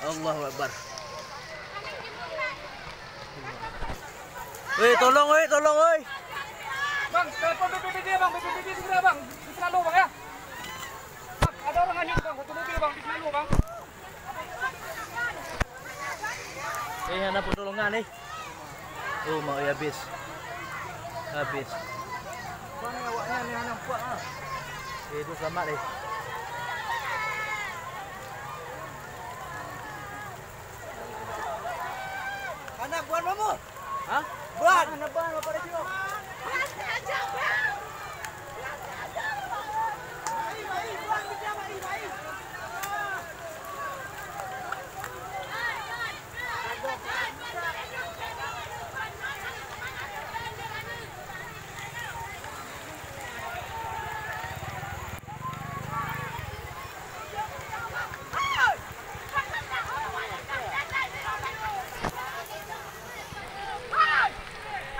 Allahu Akbar. Tolong tolong Bang, telepon BPBD bang, BPBD segera bang, di Selalu bang ya. Bang, ada orang hanyut bang, satu mobil bang, di Selalu bang. Hanap pertolongan nih. Oh, mau habis. Habis. Bang, awaknya ni anak kuat ah. Itu selamat nih. Anak buan mamu? Hah? Buan. Anak buan apa dia? Mas, ajak bang.